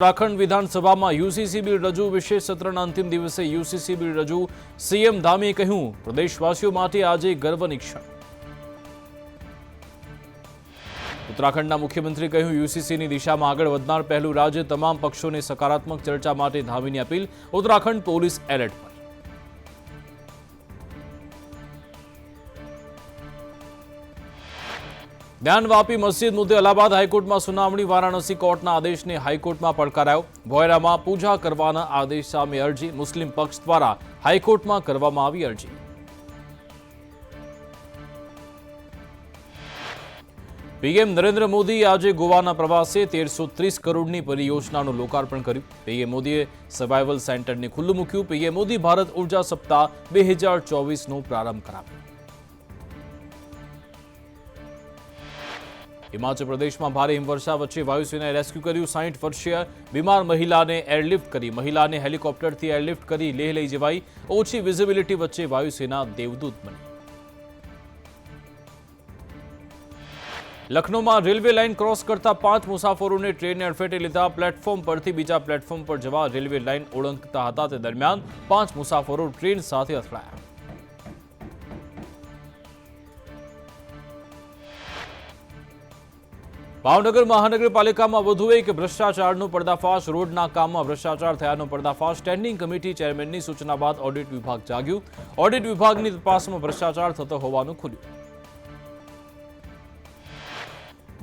ઉત્તરાખંડ વિધાનસભામાં UCC bill રજૂ વિશેષ સત્રના અંતિમ દિવસે યુસીસી બિલ રજૂ સીએમ ધામીએ કહ્યું પ્રદેશવાસીઓ માટે આજે ગર્વની ક્ષણ। ઉત્તરાખંડના મુખ્યમંત્રીએ કહ્યું યુસીસીની દિશામાં આગળ વધનાર પહેલું રાજ્ય, તમામ પક્ષોને સકારાત્મક ચર્ચા માટે ધામીની અપીલ। ઉત્તરાખંડ પોલીસ એલર્ટ પર। જ્ઞાન વાપી મસ્જિદ મુદ્દે અલ્હાબાદ હાઈકોર્ટમાં સુનાવણી। વારાણસી કોર્ટના આદેશને હાઈકોર્ટમાં પડકારાયો। ભોયરામાં પૂજા કરવાના આદેશ સામે અરજી, મુસ્લિમ પક્ષ દ્વારા હાઈકોર્ટમાં કરવામાં આવી અરજી। પીએમ નરેન્દ્ર મોદી આજે ગોવાના પ્રવાસે 1330 કરોડની પરિયોજનાનું લોકાર્પણ કર્યું। પીએમ મોદીએ સર્વાઇવલ સેન્ટરને ખુલ્લું મૂક્યું। પીએમ મોદી ભારત ઉર્જા સપ્તાહ 2024નો પ્રારંભ કરાવ્યો। હિમાચલ પ્રદેશમાં ભારે હિમવર્ષા વચ્ચે વાયુસેનાએ રેસ્ક્યુ કર્યું। 60 વર્ષીય બીમાર મહિલાને એરલિફ્ટ કરી। મહિલાને હેલિકોપ્ટરથી એરલિફ્ટ કરી લેહ લઈ જવાઈ। ઓછી વિઝિબિલિટી વચ્ચે વાયુસેના દેવદૂત બની। લખનૌમાં રેલવે લાઇન ક્રોસ કરતા 5 મુસાફરોને ટ્રેને અડફેટે લીધા। પ્લેટફોર્મ પરથી બીજા પ્લેટફોર્મ પર જવા રેલવે લાઇન ઓળંગતા હતા તે દરમિયાન 5 મુસાફરો ટ્રેન સાથે અથડાયા। ભાવનગર મહાનગરપાલિકામાં વધુ એક ભ્રષ્ટાચારનો પર્દાફાશ। રોડના કામમાં ભ્રષ્ટાચાર થયાનો પર્દાફાશ। સ્ટેન્ડિંગ કમિટી ચેરમેનની સૂચના બાદ ઓડિટ વિભાગ જાગ્યું। ઓડિટ વિભાગની તપાસમાં ભ્રષ્ટાચાર થતો હોવાનું ખુલ્યું।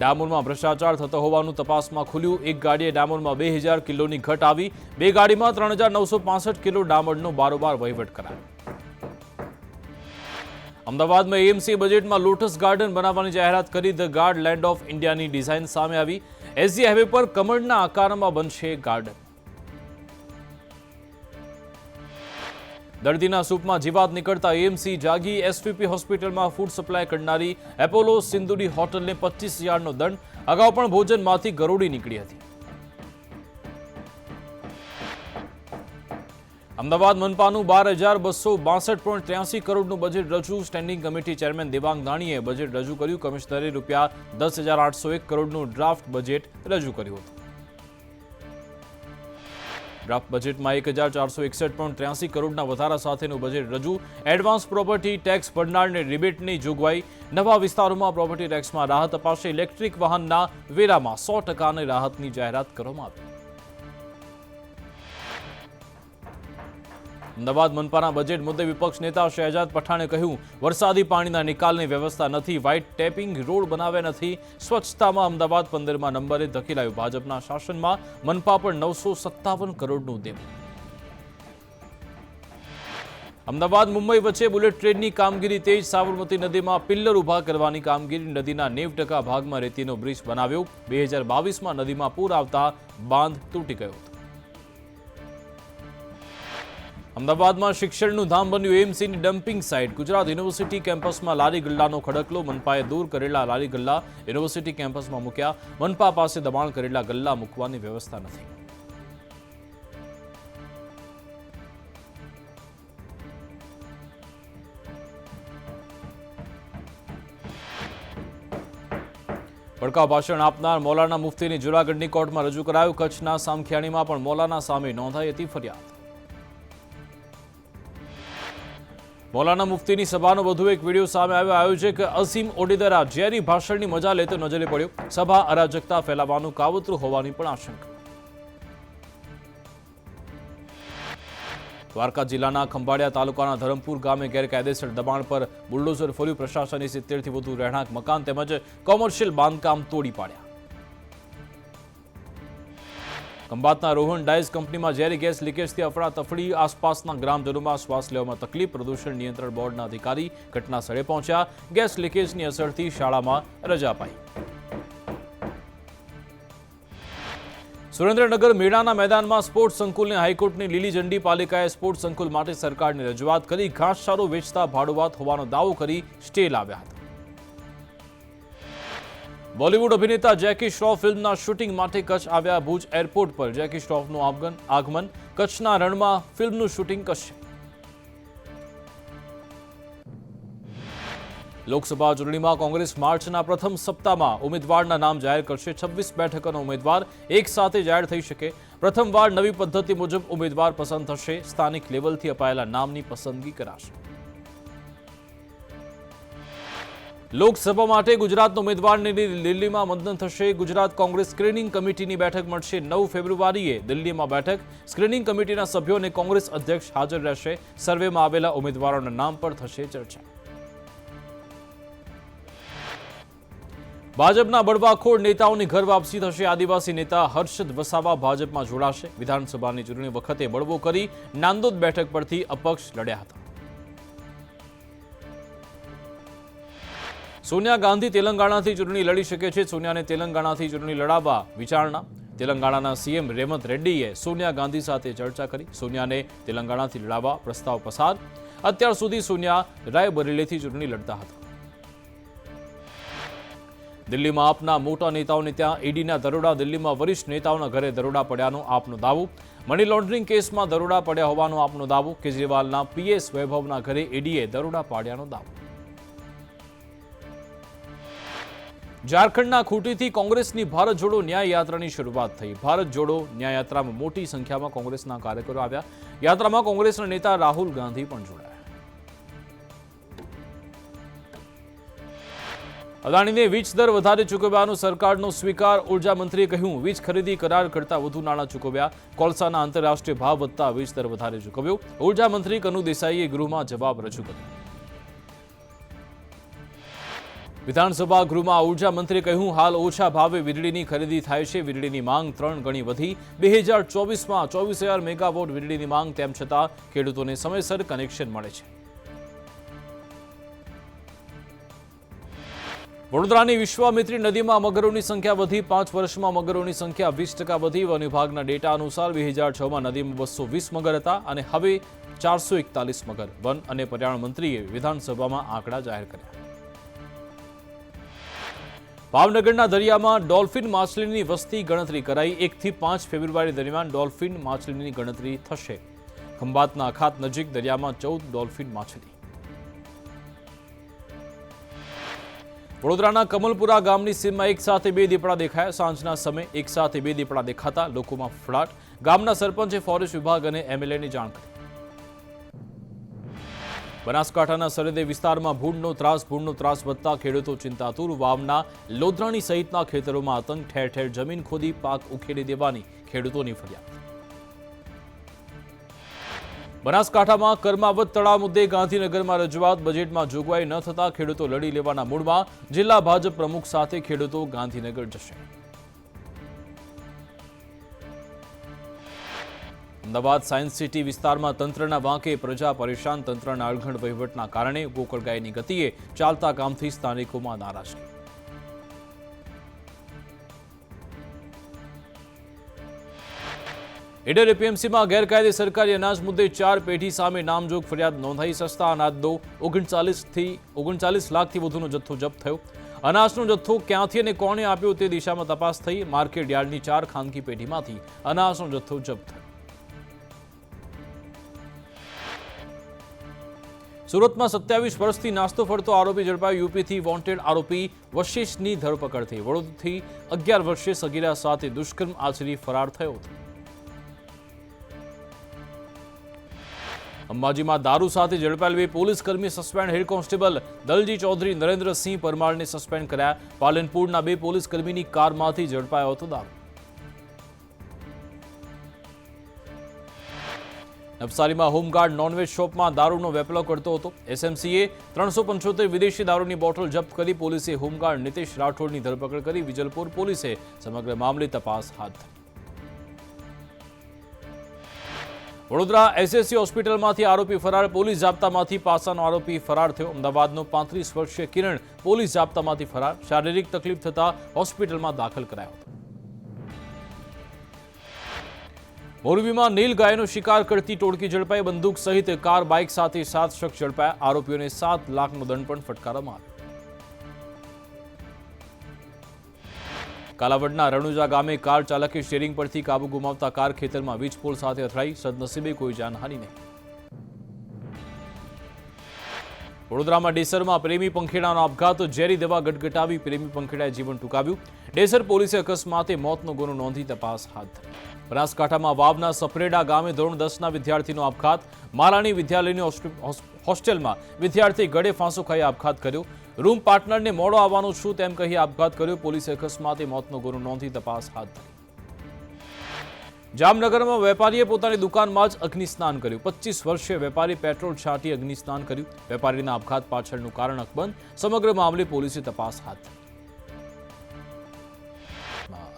ડામોરમાં ભ્રષ્ટાચાર થતો હોવાનું તપાસમાં ખુલ્યું। એક ગાડીએ ડામોરમાં 2000 કિલોની ઘટ આવી। બે ગાડીમાં 3965 કિલો ડામરનો બારોબાર વહીવટ કરાયો। અમદાવાદમાં એએમસી બજેટમાં લોટસ ગાર્ડન બનાવવાની જાહેરાત કરી। ધ ગાર્ડ લેન્ડ ઓફ ઇન્ડિયાની ડિઝાઇન સામે આવી। એસજી હાઈવે પર કમળના આકારમાં બનશે ગાર્ડન। દર્દીના સૂપમાં જીવાત નીકળતા એએમસી જાગી। એસવીપી હોસ્પિટલમાં ફૂડ સપ્લાય કરનારી એપોલો સિંદુરી હોટલને 25,000નો દંડ। અગાઉ પણ ભોજનમાંથી ગરોળી નીકળી હતી। અમદાવાદ મનપાનું 12,262.83 કરોડનું બજેટ રજૂ। સ્ટેન્ડિંગ કમિટી ચેરમેન દેવાંગ દાણીએ બજેટ રજૂ કર્યું। કમિશનરે ₹10,801 કરોડનું ડ્રાફ્ટ બજેટ રજૂ કર્યું હતું। ડ્રાફ્ટ બજેટમાં 1,461.83 કરોડના વધારા સાથેનું બજેટ રજૂ। એડવાન્સ પ્રોપર્ટી ટેક્સ ભરનારને રિબેટની જોગવાઈ। નવા વિસ્તારોમાં પ્રોપર્ટી ટેક્સમાં રાહત અપાશે। ઇલેક્ટ્રિક વાહનના વેરામાં 100% રાહતની જાહેરાત કરવામાં આવી। અમદાવાદ મનપાના બજેટ મુદ્દે વિપક્ષ નેતા શહેજાદ પઠાણે કહ્યું વરસાદી પાણીના નિકાલની વ્યવસ્થા નથી। વ્હાઇટ ટેપિંગ રોડ બનાવ્યા નથી। સ્વચ્છતામાં અમદાવાદ 15મા નંબરે ધકેલાયું। ભાજપના શાસનમાં મનપા પર 957 કરોડનું દેવું। અમદાવાદ મુંબઈ વચ્ચે બુલેટ ટ્રેનની કામગીરી તેજ। સાબરમતી નદીમાં પિલ્લર ઉભા કરવાની કામગીરી। નદીના 90% ભાગમાં રેતીનો બ્રિજ બનાવ્યો। 2022માં નદીમાં પૂર આવતા બાંધ તૂટી ગયો હતો। અમદાવાદમાં શિક્ષણનું ધામ બન્યું એએમસીની ડમ્પિંગ સાઇટ। ગુજરાત યુનિવર્સિટી કેમ્પસમાં લારી ગલ્લાનો ખડકલો। મનપાએ દૂર કરેલા લારી ગલ્લા યુનિવર્સિટી કેમ્પસમાં મૂક્યા। મનપા પાસે દબાણ કરેલા ગલ્લા મૂકવાની વ્યવસ્થા નથી। ભડકાઉ ભાષણ આપનાર મૌલાના મુફ્તીની જૂનાગઢની કોર્ટમાં રજૂ કરાયું। કચ્છના સામખિયાણીમાં પણ મૌલાના સામે નોંધાઈ હતી ફરિયાદ। મૌલાના મુફ્તીની સભાનો વધુ એક વિડીયો સામે આવ્યો। આયોજક અસીમ ઓડેદરા ઝેરી ભાષણની મજા લેતો નજરે પડ્યો। સભા અરાજકતા ફેલાવવાનું કાવતરું હોવાની પણ આશંકા। દ્વારકા જિલ્લાના ખંભાળિયા તાલુકાના ધરમપુર ગામે ગેરકાયદેસર દબાણ પર બુલડોઝર ફર્યું। પ્રશાસનની 70થી વધુ રહેણાંક મકાન તેમજ કોમર્શિયલ બાંધકામ તોડી પાડ્યા। ખંભાતના રોહન ડાઇઝ કંપનીમાં ઝેરી ગેસ લીકેજથી અફડાતફડી। આસપાસના ગ્રામજનોમાં શ્વાસ લેવામાં તકલીફ। પ્રદૂષણ નિયંત્રણ બોર્ડના અધિકારી ઘટના સ્થળે પહોંચ્યા। ગેસ લીકેજની અસરથી શાળામાં રજા અપાઈ। સુરેન્દ્રનગર મેળાના મેદાનમાં સ્પોર્ટ્સ સંકુલને હાઈકોર્ટની લીલી ઝંડી। પાલિકાએ સ્પોર્ટ્સ સંકુલ માટે સરકારની રજૂઆત કરી। ઘાસચારો વેચતા ભાડુઆત હોવાનો દાવો કરી સ્ટે લાવ્યા હતા। બોલિવૂડ અભિનેતા જેકી શ્રોફ ફિલ્મના શૂટિંગ માટે કચ્છ આવ્યા। ભુજ એરપોર્ટ પર જેકી શ્રોફનું આગમન। કચ્છના રણમાં ફિલ્મનું શૂટિંગ કરશે। લોકસભા ચૂંટણીમાં કોંગ્રેસ માર્ચના પ્રથમ સપ્તાહમાં ઉમેદવારના નામ જાહેર કરશે. 26 બેઠકોનો ઉમેદવાર એક સાથે જાહેર થઈ શકે. પ્રથમવાર નવી પદ્ધતિ મુજબ ઉમેદવાર પસંદ થશે. સ્થાનિક લેવલથી અપાયેલા નામની પસંદગી કરાશે. લોકસભા માટે ગુજરાતના ઉમેદવારની દિલ્હીમાં મતદાન થશે. ગુજરાત કોંગ્રેસ સ્ક્રીનિંગ કમિટીની બેઠક મળશે 9 ફેબ્રુઆરીએ દિલ્હીમાં બેઠક. સ્ક્રીનિંગ કમિટીના સભ્યો અને કોંગ્રેસ અધ્યક્ષ હાજર રહેશે. સર્વેમાં આવેલા ઉમેદવારોના નામ પર થશે ચર્ચા. ભાજપના બળવાખોર નેતાઓની ઘર વાપસી થશે. આદિવાસી નેતા હર્ષદ વસાવા ભાજપમાં જોડાશે. વિધાનસભાની ચૂંટણી વખતે બળવો કરી નાંદોદ બેઠક પરથી અપક્ષ લડ્યા હતા. સોનિયા ગાંધી તેલંગાણાથી ચૂંટણી લડી શકે છે. સોનિયાને તેલંગાણાથી ચૂંટણી લડાવવા વિચારણા. તેલંગાણાના સીએમ રેવંત રેડ્ડીએ સોનિયા ગાંધી સાથે ચર્ચા કરી. સોનિયાને તેલંગાણાથી લડાવવા પ્રસ્તાવ પસાર. અત્યાર સુધી સોનિયા રાયબરેલીથી ચૂંટણી લડતા હતા. દિલ્હીમાં આપના મોટા નેતાઓને ત્યાં ઈડીના દરોડા. દિલ્હીમાં વરિષ્ઠ નેતાઓના ઘરે દરોડા પડ્યાનો આપનો દાવો. મની લોન્ડરિંગ કેસમાં દરોડા પડ્યા હોવાનો આપનો દાવો. કેજરીવાલના પીએસ વૈભવના ઘરે ઈડીએ દરોડા પાડ્યાનો દાવો. ઝારખંડના ખૂંટીથી કોંગ્રેસની ભારત જોડો ન્યાય યાત્રાની શરૂઆત થઈ. ભારત જોડો ન્યાય યાત્રામાં મોટી સંખ્યામાં કોંગ્રેસના કાર્યકરો આવ્યા. યાત્રામાં કોંગ્રેસના નેતા રાહુલ ગાંધી પણ જોડાયા. અદાણીને વીજ દર વધારે ચૂકવવાનો સરકારનો સ્વીકાર. ઉર્જા મંત્રીએ કહ્યું, વીજ ખરીદી કરાર કરતા વધુ નાણાં ચૂકવ્યા. કોલસાના આંતરરાષ્ટ્રીય ભાવ વધતા વીજ દર વધારે ચૂકવ્યો. ઉર્જા મંત્રી કનુ દેસાઈએ ગૃહમાં જવાબ રજૂ કર્યો. વિધાનસભા ગૃહમાં ઉર્જા મંત્રીએ કહ્યું, હાલ ઓછા ભાવે વીજળીની ખરીદી થાય છે. વીજળીની માંગ 3 ગણી વધી. 2024માં 24,000 મેગાવોટ વીજળીની માંગ. તેમ છતાં ખેડૂતોને સમયસર કનેક્શન મળે છે. વડોદરાની વિશ્વામિત્રી નદીમાં મગરોની સંખ્યા વધી. 5 વર્ષમાં મગરોની સંખ્યા 20% વધી. વન વિભાગના ડેટા અનુસાર 2006માં નદીમાં 220 મગર હતા અને હવે 441 મગર. વન અને પર્યાવરણ મંત્રીએ વિધાનસભામાં આંકડા જાહેર કર્યા. ભાવનગરના દરિયામાં ડોલ્ફિન માછલીની વસ્તી ગણતરી કરાઈ. 1 થી 5 ફેબ્રુઆરી દરમિયાન ડોલ્ફિન માછલીની ગણતરી થશે. ખંભાતના અખાત નજીક દરિયામાં 14 ડોલ્ફિન માછલી. વડોદરાના કમલપુરા ગામની સીમમાં એક સાથે 2 દીપડા દેખાયા. સાંજના સમયે એક સાથે 2 દીપડા દેખાતા લોકોમાં ફફડાટ. ગામના સરપંચે ફોરેસ્ટ વિભાગ અને એમએલએની જાણ કરી. બનાસકાંઠાના સરહદી વિસ્તારમાં ભૂંડનો ત્રાસ વધતા ખેડૂતો ચિંતાતુર. વાવના લોધરાણી સહિતના ખેતરોમાં આતંક. ઠેર ઠેર જમીન ખોદી પાક ઉખેડી દેવાની ખેડૂતોની ફરિયાદ. બનાસકાંઠામાં કર્માવત તળાવ મુદ્દે ગાંધીનગરમાં રજૂઆત. બજેટમાં જોગવાઈ ન થતા ખેડૂતો લડી લેવાના મૂડમાં. જિલ્લા ભાજપ પ્રમુખ સાથે ખેડૂતો ગાંધીનગર જશે. અમદાવાદ સાયન્સ સિટી વિસ્તારમાં તંત્રના વાંકે પ્રજા પરેશાન. તંત્રના અણઘડ વહીવટના કારણે ગોકળગાયની ગતિએ ચાલતા કામથી સ્થાનિકોમાં નારાજગી. ઈડર એપીએમસીમાં ગેરકાયદે સરકારી અનાજ મુદ્દે 4 પેઢી સામે નામજોગ ફરિયાદ નોંધાઈ. સસ્તા અનાજનો 39 લાખથી વધુનો જથ્થો જપ્ત થયો. અનાજનો જથ્થો ક્યાંથી અને કોણે આપ્યો તે દિશામાં તપાસ થઈ. માર્કેટ યાર્ડની 4 ખાનગી પેઢીમાંથી અનાજનો જથ્થો જપ્ત થયો. સુરતમાં 27 વર્ષથી નાસ્તો ફરતો આરોપી ઝડપાયો. યુપીથી વોન્ટેડ આરોપી વશિષ્ઠની ધરપકડ થઈ. વડોદરાથી 11 વર્ષીય સગીરા સાથે દુષ્કર્મ આચરી ફરાર થયો હતો. અંબાજીમાં દારૂ સાથે ઝડપાયેલ 2 પોલીસ કર્મી suspend. Head constable Dalji Chaudhary, Narendrasinh પરમારને સસ્પેન્ડ કર્યા. પાલનપુરના 2 પોલીસ કર્મીની કારમાંથી ઝડપાયો હતો દારૂ. નવસારીમાં હોમગાર્ડ નોનવેજ શોપમાં દારૂનો વેપલો કરતો હતો. એસએમસીએ 375 વિદેશી દારૂની બોટલ જપ્ત કરી. પોલીસે હોમગાર્ડ નીતિશ રાઠોડની ધરપકડ કરી. વિજલપુર પોલીસે સમગ્ર મામલે તપાસ હાથ ધરી. વડોદરા એસએસસી હોસ્પિટલમાંથી આરોપી ફરાર. પોલીસ જાપ્તામાંથી પાસાનો આરોપી ફરાર થયો. અમદાવાદનો 35 વર્ષીય કિરણ પોલીસ જાપ્તામાંથી ફરાર. શારીરિક તકલીફ થતા હોસ્પિટલમાં દાખલ કરાયો હતો. મોરબીમાં નીલ ગાયનો શિકાર કરતી ટોળકી ઝડપાઈ. બંદૂક સહિત કાર બાઇક સાથે 7 શખ્સ ઝડપાયા. આરોપીઓને 7 લાખનો દંડ પણ ફટકારવામાં આવ્યો. કાલાવડના રણુજા ગામે કાર ચાલકે સ્ટીયરિંગ પરથી કાબુ ગુમાવતા કાર ખેતરમાં વીજ પોલ સાથે અથડાઈ. સદનસીબે કોઈ જાનહાનિ નહીં. વડોદરામાં ડેસરમાં પ્રેમી પંખેડાનો આપઘાત, ઝેરી દવા ગટગટાવી પ્રેમી પંખેડાએ જીવન ટૂંકાવ્યું. ડેસર પોલીસે અકસ્માતે મોતનો ગુનો નોંધી તપાસ હાથ ધરી. બનાસકાંઠામાં વાવના સપરેડા ગામે ધોરણ 10ના વિદ્યાર્થીનો આપઘાત. મારાણી વિદ્યાલયની હોસ્ટેલમાં વિદ્યાર્થી ગળે ફાંસો ખાઈ આપઘાત કર્યો. રૂમ પાર્ટનરને મોડો આવવાનો છું તેમ કહી આપઘાત કર્યો. પોલીસે અકસ્માતે મોતનો ગુનો નોંધી તપાસ હાથ ધરી. જામનગરમાં વેપારીએ પોતાની દુકાનમાં જ અગ્નિસ્નાન કર્યું. 25 વર્ષીય વેપારી પેટ્રોલ છાંટી અગ્નિસ્નાન કર્યું. વેપારીના આપઘાત પાછળનું કારણ અકબંધ. સમગ્ર મામલે પોલીસે તપાસ હાથ ધરી.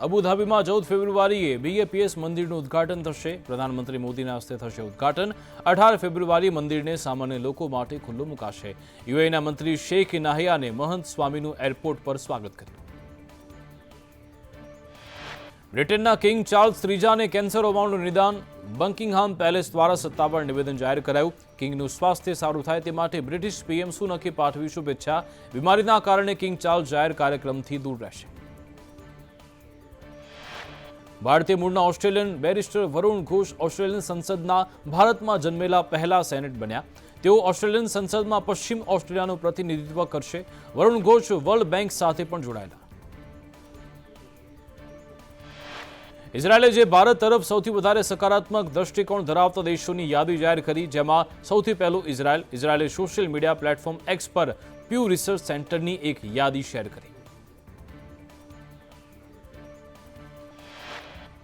અબુધાબીમાં 14 ફેબ્રુઆરીએ BAPS મંદિરનું ઉદ્ઘાટન થશે. પ્રધાનમંત્રી મોદીના હસ્તે થશે ઉદ્ઘાટન. 18 ફેબ્રુઆરી મંદિરને સામાન્ય લોકો માટે ખુલ્લું મુકાશે. UAEના મંત્રી શેખ નાહિયાને મહંત સ્વામીનું એરપોર્ટ પર સ્વાગત કર્યું. બ્રિટનના કિંગ ચાર્લ્સ ત્રીજાને કેન્સર હોવાનું નિદાન. બકિંગહામ પેલેસ દ્વારા સત્તાવાર નિવેદન જાહેર કરાયું. કિંગનું સ્વાસ્થ્ય સારું થાય તે માટે બ્રિટિશ PM સુનકે પાઠવી શુભેચ્છા. બીમારીના કારણે કિંગ ચાર્લ્સ જાહેર કાર્યક્રમથી દૂર રહેશે. ભારતીય મૂળના ઓસ્ટ્રેલિયન બેરિસ્ટર વરુણ ઘોષ ઓસ્ટ્રેલિયન સંસદના ભારતમાં જન્મેલા પહેલા સેનેટ બન્યા. તેઓ ઓસ્ટ્રેલિયન સંસદમાં પશ્ચિમ ઓસ્ટ્રેલિયાનું પ્રતિનિધિત્વ કરશે. વરુણ ઘોષ વર્લ્ડ બેંક સાથે પણ જોડાયેલા. ઇઝરાયેલે જે ભારત તરફ સૌથી વધારે સકારાત્મક દ્રષ્ટિકોણ ધરાવતા દેશોની યાદી જાહેર કરી, જેમાં સૌથી પહેલું ઇઝરાયેલ. ઇઝરાયેલે સોશિયલ મીડિયા પ્લેટફોર્મ એક્સ પર પ્યુ રિસર્ચ સેન્ટરની એક યાદી શેર કરી.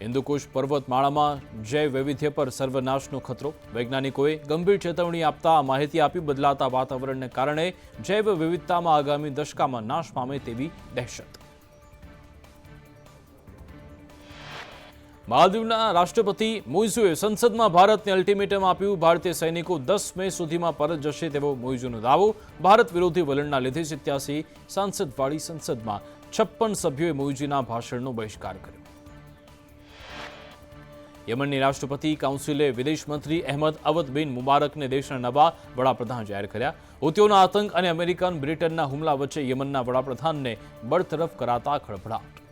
હિન્દુકુશ પર્વતમાળામાં જૈવ વૈવિધ્ય પર સર્વનાશનો ખતરો. વૈજ્ઞાનિકોએ ગંભીર ચેતવણી આપતા માહિતી આપી. બદલાતા વાતાવરણને કારણે જૈવ વિવિધતામાં આગામી દશકામાં નાશ પામે તેવી દહેશત. માલદીવના રાષ્ટ્રપતિ મોઇઝુએ સંસદમાં ભારતને અલ્ટિમેટમ આપ્યું. ભારતીય સૈનિકો 10 મે સુધીમાં પરત જશે તેવો મોઇઝુનો દાવો. ભારત વિરોધી વલણના લીધે 87 સાંસદવાળી સંસદમાં 56 સભ્યોએ મોઇઝુના ભાષણનો બહિષ્કાર કર્યો. યમનની રાષ્ટ્રપતિ કાઉન્સિલે વિદેશ મંત્રી અહેમદ અવદ બિન મુબારકને દેશના નવા વડાપ્રધાન જાહેર કર્યા. હુતીઓના આતંક અને અમેરિકન બ્રિટનના હુમલા વચ્ચે યમનના વડાપ્રધાનને બરતરફ કરાતા ખળભળાટ.